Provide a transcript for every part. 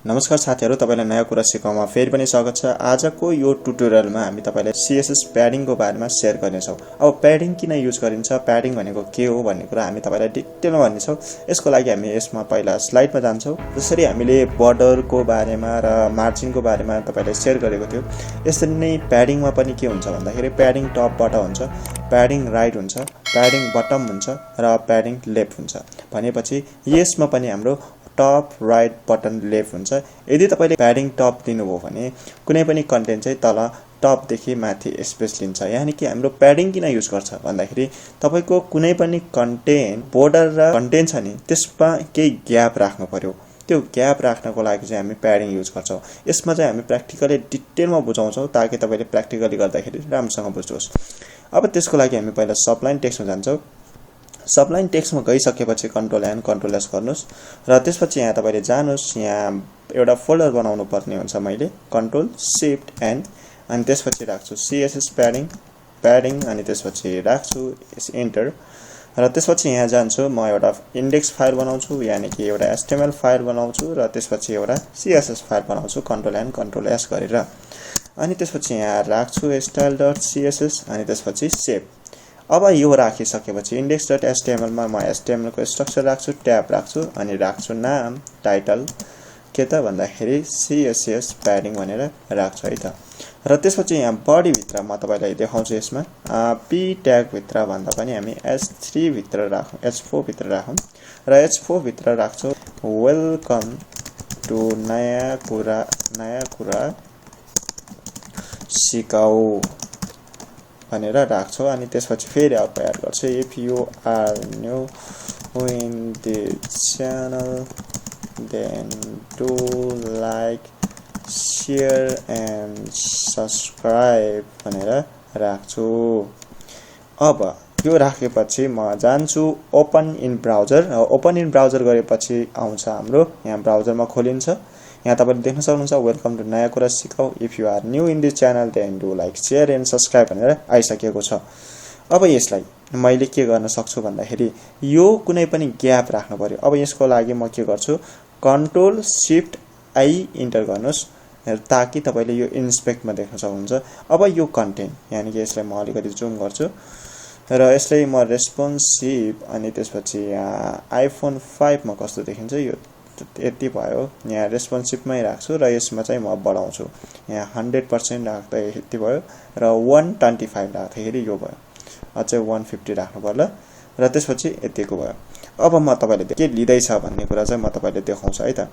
नमस्कार साथीहरु, तपाईलाई नयाँ कुरा सिकाउनमा फेरि पनि स्वागत छ। आजको यो ट्युटोरियलमा हामी तपाईलाई CSS प्याडिङ को बारेमा शेयर गर्ने छौं। अब प्याडिङ किन युज गरिन्छ, प्याडिङ भनेको के हो भन्ने कुरा हामी तपाईलाई डिटेलमा भन्ने छौं। यसको लागि हामी यसमा पहिला स्लाइडमा जान्छौं। जसरी हामीले बर्डरको बारेमा र मार्जिनको बारेमा तपाईलाई शेयर गरेको थियो, यसरी नै प्याडिङमा पनि के हुन्छ भन्दाखेरि प्याडिङ टपबाट हुन्छ, प्याडिङ राइट हुन्छ, प्याडिङ बटम हुन्छ र प्याडिङ लेफ्ट हुन्छ। भनेपछि यसमा पनि हाम्रो टप राइट बटन लेफ्ट हुन्छ। यदि तपाईले प्याडिङ टप दिनुभयो भने कुनै पनि कन्टेन्ट चाहिँ तल टप देखि माथि स्पेस लिन्छ। यानी कि हाम्रो प्याडिङ किन युज गर्छ भन्दाखेरि तपाईको कुनै पनि कन्टेन्ट बोर्डर र कन्टेन्ट छ नि, त्यसमा केही ग्याप राख्नु पर्यो। त्यो ग्याप राख्नको लागि चाहिँ हामी प्याडिङ युज गर्छौं। यसमा चाहिँ हामी प्र्याक्टिकली डिटेलमा बुझाउँछौं ताकि तपाईले प्र्याक्टिकली गर्दाखेरि राम्रोसँग बुझ्नुहोस्। अब त्यसको लागि हामी पहिला सबलाइन टेक्स्टमा जान्छौं। सबलाइन टेक्स्टमा गइसकेपछि कन्ट्रोल एन कन्ट्रोल एस गर्नुस् र त्यसपछि यहाँ तपाईले जानुस्। यहाँ एउटा फोल्डर बनाउनु पर्ने हुन्छ। मैले कन्ट्रोल शिफ्ट एन अनि त्यसपछि राख्छु CSS प्याडिङ अनि त्यसपछि राख्छु एन्टर र त्यसपछि यहाँ जान्छु। म एउटा इन्डेक्स फाइल बनाउँछु, यानी कि एउटा HTML फाइल बनाउँछु र त्यसपछि एउटा CSS फाइल बनाउँछु कन्ट्रोल एन कन्ट्रोल एस गरेर। अनि त्यसपछि यहाँ राख्छु style.css अनि त्यसपछि सेभ। अब यो राखिसकेपछि index.html मा म HTML को स्ट्रक्चर राख्छु, ट्याब राख्छु अनि राख्छु नाम टाइटल के त भन्दाखेरि CSS प्याडिङ भनेर राख्छु है त। र त्यसपछि यहाँ बडी भित्र म तपाईलाई देखाउँछु। यसमा p ट्याग भित्र भन्दा पनि हामी h3 भित्र राखौं, h4 भित्र राखौं र h4 भित्र राख्छु वेलकम टु नयाँ कुरा सिकाऊ भनेर राख्छु। अनि त्यसपछि फेरि अब एड गर्छु if you are new in this channel then do like share and subscribe भनेर राख्छु। अब यो राखेपछि म जान्छु open in browser. Open in browser गरेपछि आउँछ हाम्रो यहाँ ब्राउजरमा खोलिन्छ। यहाँ तपाईले देख्न सक्नुहुन्छ वेलकम टु नयाँ कुरा सिकाऊ, if you are new in this channel then do like share and subscribe भनेर आइसकेको छ। अब यसलाई मैले के गर्न सक्छु भन्दाखेरि यो कुनै पनि ग्याप राख्नु पर्यो। अब यसको लागि म के गर्छु, कन्ट्रोल शिफ्ट आई इन्टर गर्नुस् ताकि तपाईले यो इन्स्पेक्टमा देख्न सक्नुहुन्छ। अब यो कन्टेन्ट यानी कि यसलाई म अलिकति जुम गर्छु र यसलाई म रेस्पोन्सिभ अनि त्यसपछि यहाँ आइफोन 5 मा कस्तो देखिन्छ यो यति भयो। यहाँ रेस्पोन्सिभमै राख्छु र यसमा चाहिँ म बढाउँछु। यहाँ 100% राख्दा यति भयो र 125 राख्दाखेरि यो भयो। अझै 150 राख्नु पर्ला र त्यसपछि यतिको भयो। अब म तपाईले के लिदै छ भन्ने कुरा चाहिँ म तपाईले देखाउँछु है त।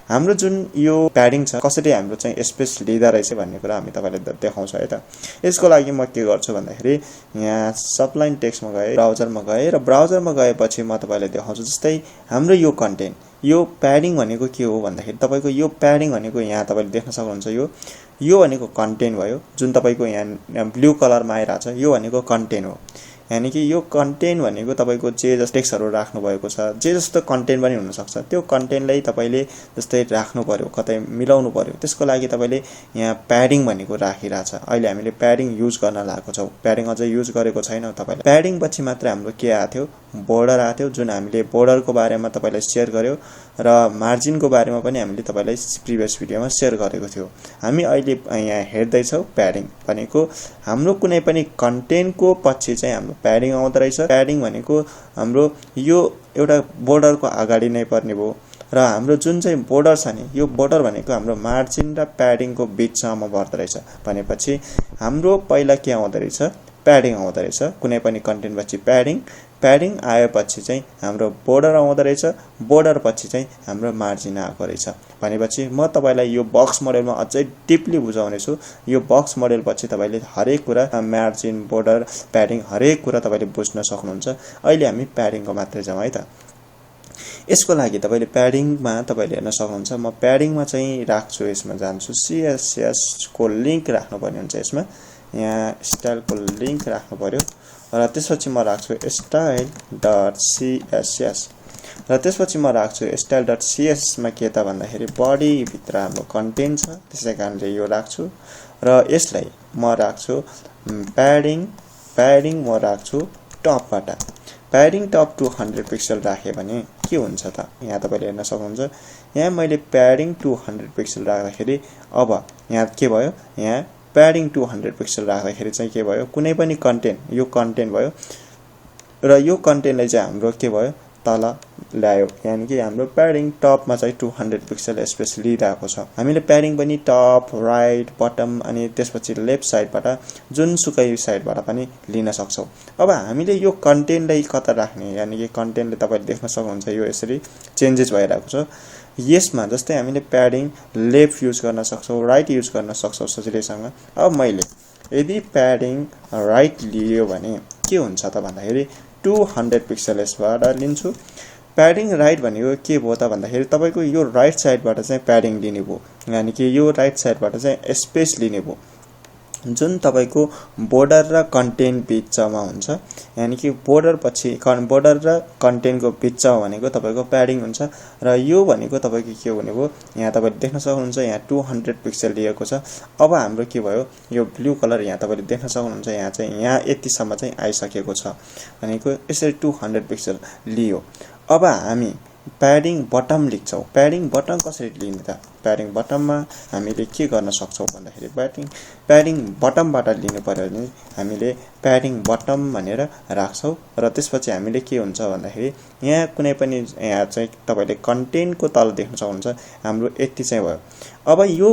हाम्रो जुन यो प्याडिङ छ कसरी हाम्रो चाहिँ स्पेस लिँदा रहेछ भन्ने कुरा हामी तपाईले देखाउँछु है त। यसको लागि म के गर्छु भन्दाखेरि यहाँ सबलाइन टेक्स्टमा गए, ब्राउजरमा गए र ब्राउजरमा गएपछि म तपाईले देखाउँछु। जस्तै हाम्रो यो कन्टेन्ट, यो प्याडिङ भनेको के हो भन्दाखेरि तपाईको यो प्याडिङ भनेको यहाँ तपाईले देख्न सक्नुहुन्छ। यो भनेको कन्टेन्ट भयो जुन तपाईको यहाँ ब्लू कलरमा आइराछ। यो भनेको कन्टेन्ट हो। यानी कि यो कन्टेन्ट भनेको तपाईको जे जस्तो टेक्स्टहरु राख्नु भएको छ, जे जस्तो कन्टेन्ट पनि हुन सक्छ। त्यो कन्टेन्टलाई तपाईले जस्तै राख्नु पर्यो, कतै मिलाउनु पर्यो। त्यसको लागि तपाईले यहाँ प्याडिङ भनेको राखिराछ। अहिले हामीले प्याडिङ युज गर्न लागेको छौं। प्याडिङ अझै युज गरेको छैन तपाईले। प्याडिङ पछि मात्र हाम्रो के आथ्यो, बोर्डर आथ्यो जुन हामीले बोर्डरको बारेमा तपाईलाई शेयर गर्यो र मार्जिनको बारेमा पनि हामीले तपाईलाई प्रिभियस भिडियोमा शेयर गरेको थियो। हामी अहिले यहाँ हेर्दै छौं प्याडिङ भनेको हाम्रो कुनै पनि कन्टेन्टको पछि चाहिँ हाम्रो प्याडिङ आउँदै रहेछ। प्याडिङ भनेको हाम्रो यो एउटा बोर्डरको अगाडि नै पर्ने भयो र हाम्रो जुन चाहिँ बोर्डर छ नि, यो बोर्डर भनेको हाम्रो मार्जिन र प्याडिङको बीचसम्म पर्दो रहेछ। भनेपछि हाम्रो पहिला के आउँदै रहेछ, प्याडिङ आउँदै रहेछ। कुनै पनि कन्टेन्ट पछि प्याडिङ आएपछि चाहिँ हाम्रो बोर्डर आउँदै रहेछ। बोर्डर पछि चाहिँ हाम्रो मार्जिन आएको रहेछ। भनेपछि म तपाईलाई यो बक्स मोडेलमा अझै डिपली बुझाउने छु। यो बक्स मोडेल पछि तपाईले हरेक कुरा मार्जिन, बोर्डर, प्याडिङ हरेक कुरा तपाईले बुझ्न सक्नुहुन्छ। अहिले हामी प्याडिङको मात्रै जाउँ है त। यसको लागि तपाईले प्याडिङमा तपाईले हेर्न सक्नुहुन्छ। म प्याडिङमा चाहिँ राख्छु, यसमा जान्छु CSS को लिंक राख्नु पर्ने हुन्छ। यसमा यहाँ स्टाइल को लिंक राख्नु पर्यो र त्यसपछि म राख्छु style.css र त्यसपछि म राख्छु style.css मा के त भन्दाखेरि बडी भित्र हाम्रो कन्टेन्ट छ, त्यसैकारणले यो राख्छु र यसलाई म राख्छु प्याडिङ म राख्छु टपबाट प्याडिङ टप टु 100 पिक्सल राखे भने के हुन्छ त यहाँ तपाईले हेर्न सक्नुहुन्छ यहाँ मैले प्याडिङ टु 100 पिक्सल राख्दाखेरि अब यहाँ के भयो यहाँ प्याडिङ टु 100 पिक्सल राख्दाखेरि चाहिँ के भयो कुनै पनि कन्टेन्ट यो कन्टेन्ट भयो र यो कन्टेन्टले चाहिँ हाम्रो के भयो तल ल्यायो यानी कि हाम्रो प्याडिङ टपमा चाहिँ 200 पिक्सल स्पेस लिइरहेको छ हामीले प्याडिङ पनि टप राइट बटम अनि त्यसपछि लेफ्ट साइडबाट जुनसुकै साइडबाट पनि लिन सक्छौं अब हामीले यो कन्टेन्टलाई कता राख्ने यानी कि कन्टेन्टले तपाईले देख्न सक्नुहुन्छ यो यसरी चेन्जेस भइरहेको छ यसमा जस्तै हामीले प्याडिङ लेफ्ट युज गर्न सक्छौं राइट युज गर्न सक्छौं सजिलैसँग अब मैले यदि प्याडिङ राइट लियो भने के हुन्छ त भन्दाखेरि 200 पिक्सल यसबाट लिन्छु प्याडिङ राइट भनेको के भयो त भन्दाखेरि तपाईको यो राइट साइडबाट चाहिँ प्याडिङ लिने भयो यानी कि यो राइट साइडबाट चाहिँ स्पेस लिने भयो जुन तपाईको बोर्डर र कन्टेन्ट बीचमा हुन्छ यानी कि बोर्डर पछि बोर्डर र कन्टेन्टको बीचमा भनेको तपाईको प्याडिङ हुन्छ र यो भनेको तपाईको के हुने भयो यहाँ तपाईले देख्न सक्नुहुन्छ यहाँ 200 पिक्सल लिएको छ अब हाम्रो के भयो यो ब्लू कलर यहाँ तपाईले देख्न सक्नुहुन्छ यहाँ चाहिँ यहाँ यतिसम्म चाहिँ आइसकेको छ भनेको यसरी 200 पिक्सल लियो अब हामी प्याडिङ बटम लेख्छौं प्याडिङ बटम कसरी लिने त प्याडिङ बटममा हामीले के गर्न सक्छौं भन्दाखेरि प्याडिङ बटमबाट लिनु पर्यो भने हामीले प्याडिङ बटम भनेर राख्छौं र त्यसपछि हामीले के हुन्छ भन्दाखेरि यहाँ कुनै पनि यहाँ चाहिँ तपाईले कन्टेन्टको तल देख्न सक्नुहुन्छ हाम्रो यति चाहिँ भयो अब यो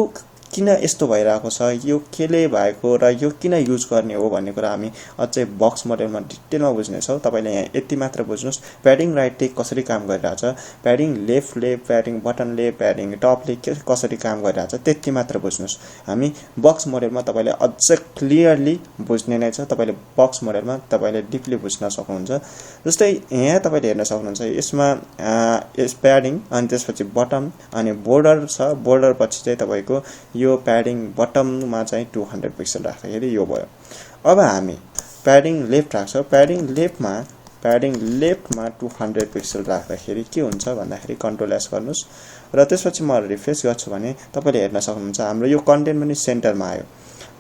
किन यस्तो भइराको छ यो केले भएको र यो किन युज गर्ने हो भन्ने कुरा हामी अझै बक्स मोडेलमा डिटेलमा बुझ्ने छौं तपाईले यहाँ यति मात्र बुझ्नुस् प्याडिङ राइटले कसरी काम गरिरहेछ प्याडिङ लेफ्टले प्याडिङ बटनले प्याडिङ टपले कसरी काम गरिरहेछ त्यति मात्र बुझ्नुस् हामी बक्स मोडेलमा तपाईले अझ क्लियरली बुझ्ने नै छ तपाईले बक्स मोडेलमा तपाईले डिपली बुझ्न सक्नुहुन्छ जस्तै यहाँ तपाईले हेर्न सक्नुहुन्छ यसमा यस प्याडिङ अनि त्यसपछि बटम अनि बोर्डर छ बोर्डर पछि चाहिँ तपाईको यो प्याडिङ बटममा चाहिँ 200 पिक्सल राख्दाखेरि यो भयो अब हामी प्याडिङ लेफ्ट राख्छौं प्याडिङ लेफ्टमा 200 पिक्सल राख्दाखेरि के हुन्छ भन्दाखेरि कन्ट्रोल एस गर्नुस् र त्यसपछि म रिफ्रेश गर्छु भने तपाईले हेर्न सक्नुहुन्छ हाम्रो यो कन्टेन्ट पनि सेन्टरमा आयो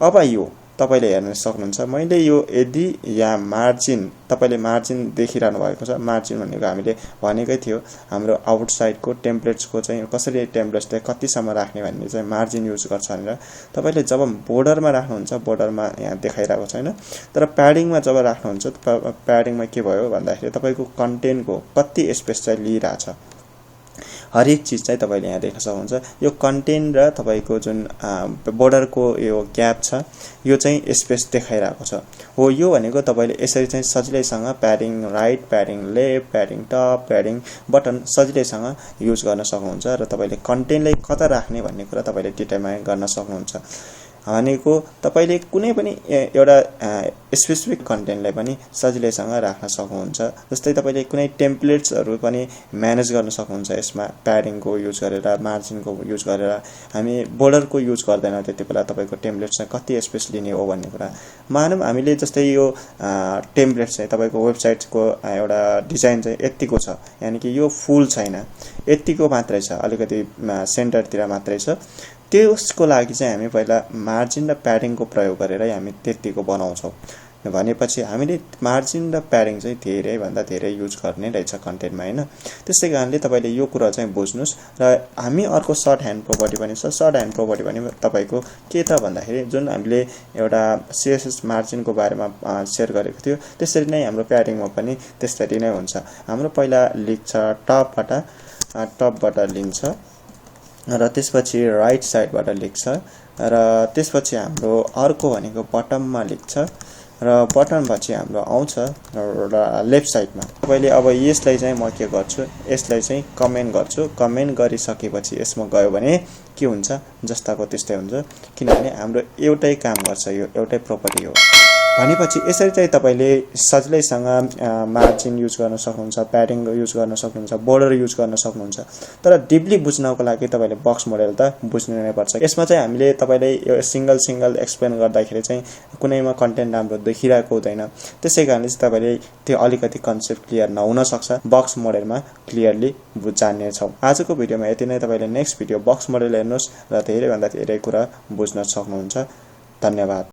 अब यो तपाईले हेर्न सक्नुहुन्छ मैले यो यदि यहाँ मार्जिन तपाईले मार्जिन देखिरहनु भएको छ मार्जिन भनेको हामीले भनेकै थियो हाम्रो आउटसाइडको टेम्पलेट्सको चाहिँ कसरी टेम्पलेट्सले कतिसम्म राख्ने भन्ने चाहिँ मार्जिन युज गर्छ भनेर तपाईले जब बोर्डरमा राख्नुहुन्छ बोर्डरमा यहाँ देखाइरहेको छैन तर प्याडिङमा जब राख्नुहुन्छ प्याडिङमा के भयो भन्दाखेरि तपाईको कन्टेन्टको कति स्पेस चाहिँ लिइराछ हरेक चीज चाहिँ तपाईले यहाँ देख्न सक्नुहुन्छ यो कन्टेन्ट र तपाईको जुन बोर्डरको यो ग्याप छ यो चाहिँ स्पेस देखाइरहेको छ हो यो भनेको तपाईले यसरी चाहिँ सजिलैसँग padding right padding left padding top padding button सजिलैसँग युज गर्न सक्नुहुन्छ र तपाईले कन्टेन्टलाई कता राख्ने भन्ने कुरा तपाईले डिटेलमा गर्न सक्नुहुन्छ भनेको तपाईले कुनै पनि एउटा स्पेसिफिक कन्टेन्टलाई पनि सजिलैसँग राख्न सक्नुहुन्छ जस्तै तपाईले कुनै टेम्पलेट्सहरु पनि म्यानेज गर्न सक्नुहुन्छ यसमा प्याडिङको युज गरेर मार्जिनको युज गरेर हामी बोर्डरको युज गर्दैन त्यतिबेला तपाईको टेम्पलेट चाहिँ कति स्पेस लिने हो भन्ने कुरा मानौं हामीले जस्तै यो टेम्पलेट चाहिँ तपाईको वेबसाइटको एउटा डिजाइन चाहिँ यतिको छ यानी कि यो फुल छैन यतिको मात्रै छ अलिकति सेन्टरतिर मात्रै छ त्यसको लागि चाहिँ हामी पहिला मार्जिन र प्याडिङको प्रयोग गरेर हामी त्यतिको बनाउँछौं भनेपछि हामीले मार्जिन र प्याडिङ चाहिँ धेरै भन्दा धेरै युज गर्ने रहेछ कन्टेन्टमा हैन त्यसैकारणले तपाईले यो कुरा चाहिँ बुझ्नुस् र हामी अर्को सर्ट ह्यान्ड प्रोपर्टी पनि छ सर्ट ह्यान्ड प्रोपर्टी पनि तपाईको के त भन्दाखेरि जुन हामीले एउटा CSS मार्जिनको बारेमा शेयर गरेको थियो त्यसरी नै हाम्रो प्याडिङमा पनि त्यसरी नै हुन्छ हाम्रो पहिला लेख्छ टपबाट लिन्छ र त्यसपछि राइट साइडबाट लेख्छ र त्यसपछि हाम्रो अर्को भनेको बटममा लेख्छ र बटन पछि हाम्रो आउँछ लेफ्ट साइडमा तपाईले अब यसलाई चाहिँ म के गर्छु यसलाई चाहिँ कमेन्ट गर्छु कमेन्ट गरिसकेपछि यसमा गयो भने के हुन्छ जस्ताको त्यस्तै हुन्छ किनभने हाम्रो एउटै काम गर्छ यो एउटै प्रोपर्टी हो भनेपछि यसरी चाहिँ तपाईले सजिलैसँग मार्जिन युज गर्न सक्नुहुन्छ प्याडिङ युज गर्न सक्नुहुन्छ बोर्डर युज गर्न सक्नुहुन्छ तर डिपली बुझ्नको लागि तपाईले बक्स मोडेल त बुझ्नु नै पर्छ यसमा चाहिँ हामीले तपाईले यो सिंगल एक्सप्लेन गर्दाखेरि चाहिँ कुनैमा कन्टेन्ट राम्रो देखिरहेको हुँदैन त्यसैकारणले चाहिँ तपाईले त्यो अलिकति कन्सेप्ट क्लियर नहुन सक्छ बक्स मोडेलमा क्लियरली जान्ने छौं आजको भिडियोमा यति नै तपाईले नेक्स्ट भिडियो बक्स मोडेल हेर्नुस् र धेरै भन्दा धेरै कुरा बुझ्न सक्नुहुन्छ धन्यवाद